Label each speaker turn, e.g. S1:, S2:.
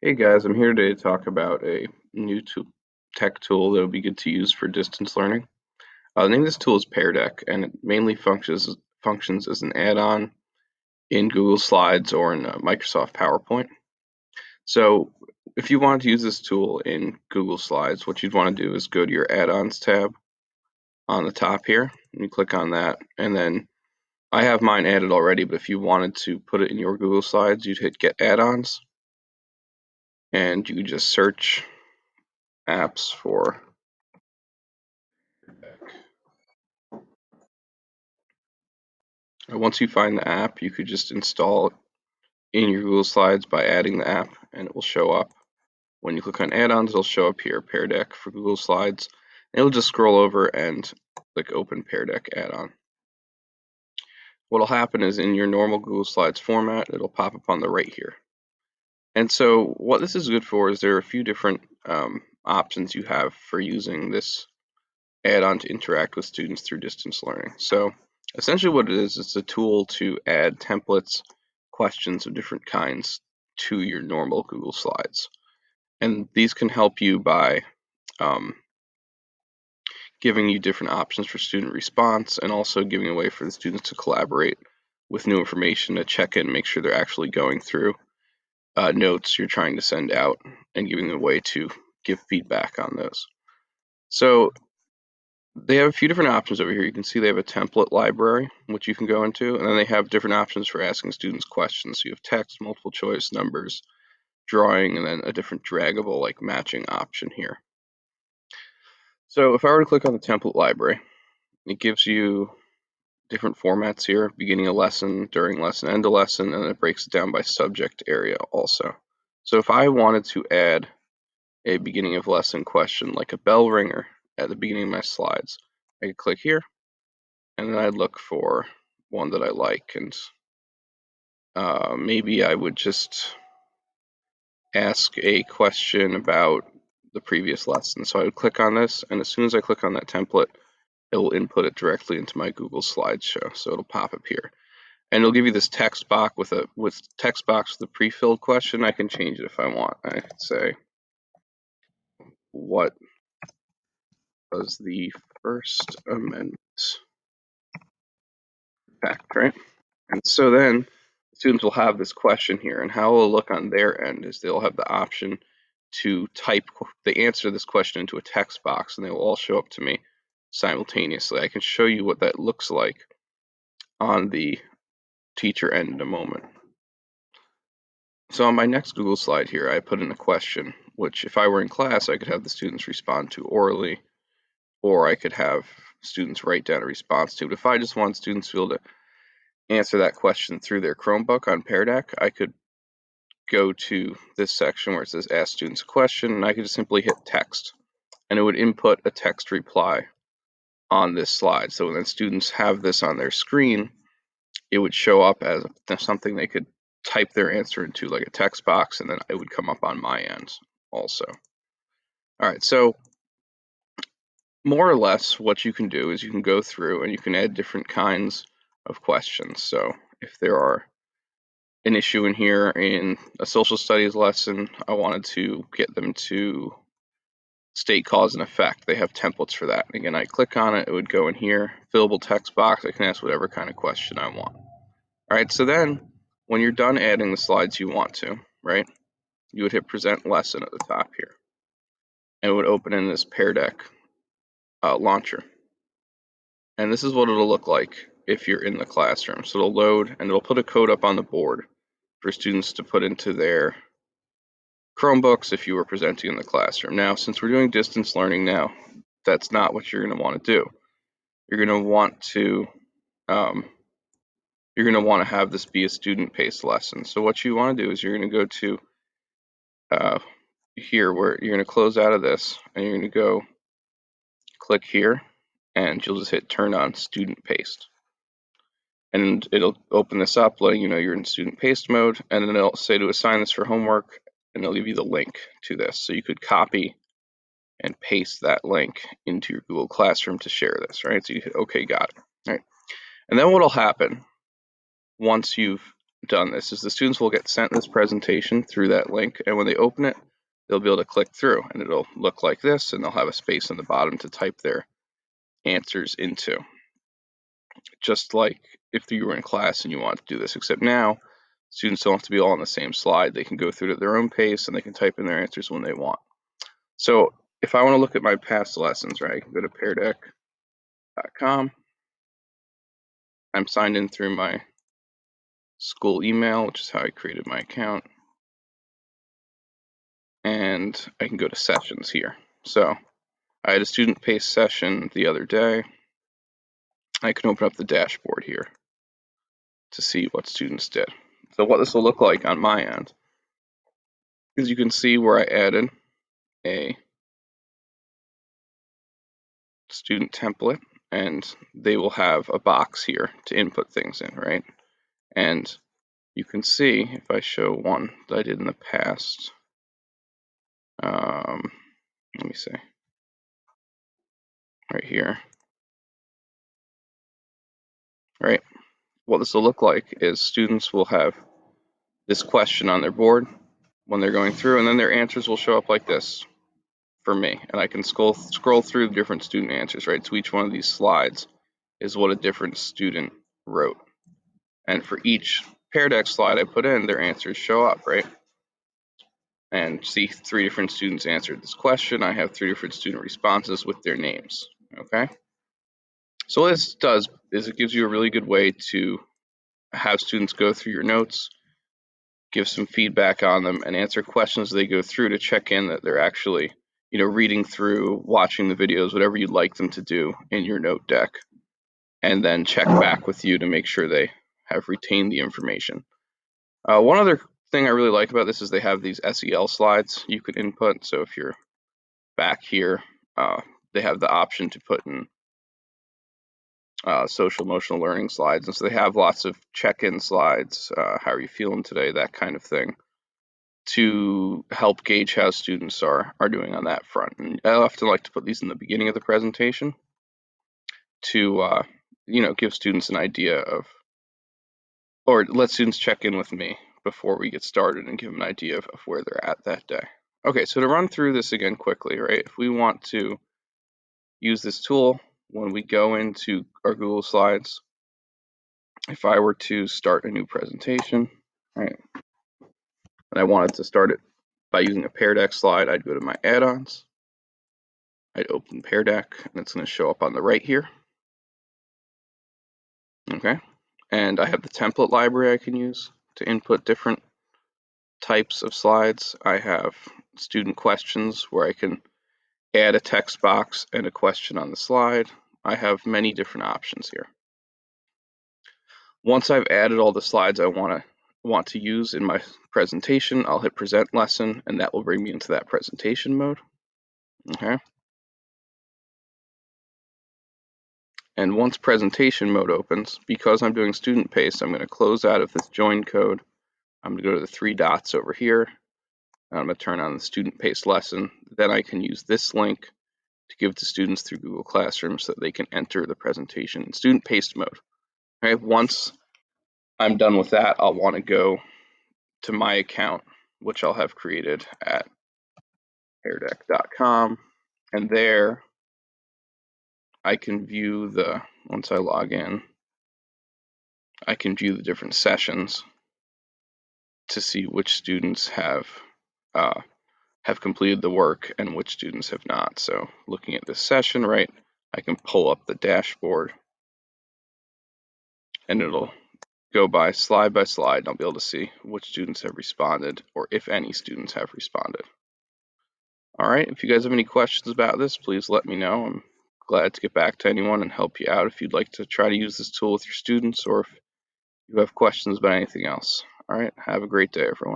S1: Hey guys, I'm here today to talk about a new tech tool that would be good to use for distance learning. The name of this tool is Peardeck, and it mainly functions as an add-on in Google Slides or in Microsoft PowerPoint. So, if you want to use this tool in Google Slides, what you'd want to do is go to your Add-ons tab on the top here, and you click on that, and then I have mine added already, but if you wanted to put it in your Google Slides, you'd hit Get Add-ons, and you could just search apps for. Once you find the app, you could just install it in your Google Slides by adding the app, and it will show up. When you click on add-ons, it'll show up here, Peardeck for Google Slides. And it'll just scroll over and click Open Peardeck add-on. What'll happen is in your normal Google Slides format, it'll pop up on the right here. And so what this is good for is there are a few different options you have for using this add-on to interact with students through distance learning. So essentially what it is, it's a tool to add templates, questions of different kinds to your normal Google Slides. And these can help you by giving you different options for student response and also giving a way for the students to collaborate with new information to check in, make sure they're actually going through notes you're trying to send out and giving them a way to give feedback on those. So they have a few different options over here. You can see they have a template library, which you can go into, and then they have different options for asking students questions. So you have text, multiple choice, numbers, drawing, and then a different draggable like matching option here. So if I were to click on the template library, it gives you different formats here, beginning a lesson, during lesson, end a lesson, and it breaks it down by subject area also. So if I wanted to add a beginning of lesson question like a bell ringer at the beginning of my slides, I could click here, and then I'd look for one that I like, and maybe I would just ask a question about the previous lesson. So I would click on this, and as soon as I click on that template, it will input it directly into my Google slideshow. So it'll pop up here, and it'll give you this text box with a pre-filled question. I can change it if I want. I could say, "What was the First Amendment fact?" Right? And so then students will have this question here, and how it will look on their end is they'll have the option to type the answer to this question into a text box, and they will all show up to me simultaneously. I can show you what that looks like on the teacher end in a moment. So on my next Google slide here, I put in a question, which if I were in class, I could have the students respond to orally, or I could have students write down a response to it. If I just want students to be able to answer that question through their Chromebook on Peardeck, I could go to this section where it says ask students a question, and I could just simply hit text, and it would input a text reply on this slide. So when students have this on their screen, it would show up as something they could type their answer into, like a text box, and then it would come up on my end also. All right, so more or less what you can do is you can go through and you can add different kinds of questions. So if there are an issue in here in a social studies lesson, I wanted to get them to state cause and effect. They have templates for that. Again, I click on it, it would go in here, fillable text box. I can ask whatever kind of question I want. All right, so then when you're done adding the slides you want to, right, you would hit present lesson at the top here. And it would open in this Peardeck launcher. And this is what it'll look like if you're in the classroom. So it'll load and it'll put a code up on the board for students to put into their Chromebooks if you were presenting in the classroom. Now, since we're doing distance learning now, that's not what you're going to want to do. You're going to want to have this be a student-paced lesson. So what you want to do is you're going to go to here where you're going to close out of this, and you're going to go click here, and you'll just hit turn on student-paced. And it'll open this up, letting you know you're in student-paced mode, and then it'll say to assign this for homework, and it'll give you the link to this. So you could copy and paste that link into your Google Classroom to share this, right? So you hit OK, got it, right? And then what'll happen once you've done this is the students will get sent this presentation through that link, and when they open it, they'll be able to click through, and it'll look like this, and they'll have a space on the bottom to type their answers into. Just like if you were in class and you want to do this, except now students don't have to be all on the same slide. They can go through at their own pace, and they can type in their answers when they want. So if I want to look at my past lessons, right, I can go to peardeck.com. I'm signed in through my school email, which is how I created my account. And I can go to sessions here. So I had a student pace session the other day. I can open up the dashboard here to see what students did. So what this will look like on my end is you can see where I added a student template, and they will have a box here to input things in, right? And you can see if I show one that I did in the past, let me see, right here, right? What this will look like is students will have this question on their board when they're going through, and then their answers will show up like this for me, and I can scroll through the different student answers, right? So each one of these slides is what a different student wrote, and for each Peardeck slide I put in, their answers show up, right? And see 3 different students answered this question. I have 3 different student responses with their names, okay? So what this does is it gives you a really good way to have students go through your notes, give some feedback on them, and answer questions as they go through to check in that they're actually, reading through, watching the videos, whatever you'd like them to do in your note deck, and then check back with you to make sure they have retained the information. One other thing I really like about this is they have these SEL slides you could input. So if you're back here, they have the option to put in social emotional learning slides, and so they have lots of check-in slides, how are you feeling today, that kind of thing, to help gauge how students are doing on that front. And I often like to put these in the beginning of the presentation to give students an idea of, or let students check in with me before we get started and give them an idea of where they're at that day. Okay, so to run through this again quickly, right, if we want to use this tool when we go into our Google Slides, if I were to start a new presentation, right, and I wanted to start it by using a Peardeck slide, I'd go to my add-ons, I'd open Peardeck, and it's going to show up on the right here. Okay, and I have the template library I can use to input different types of slides. I have student questions where I can add a text box and a question on the slide. I have many different options here. Once I've added all the slides I want to use in my presentation, I'll hit present lesson, and that will bring me into that presentation mode. Okay. And once presentation mode opens, because I'm doing student pace, I'm going to close out of this join code. I'm going to go to the 3 dots over here. I'm going to turn on the student pace lesson. Then I can use this link to give to students through Google Classroom so that they can enter the presentation in student paced mode. Okay. Once I'm done with that, I'll want to go to my account, which I'll have created at peardeck.com, and there I can view once I log in, I can view the different sessions to see which students have completed the work and which students have not. So looking at this session, right, I can pull up the dashboard and it'll go by slide, and I'll be able to see which students have responded or if any students have responded. All right, if you guys have any questions about this, please let me know. I'm glad to get back to anyone and help you out if you'd like to try to use this tool with your students or if you have questions about anything else. All right, have a great day, everyone.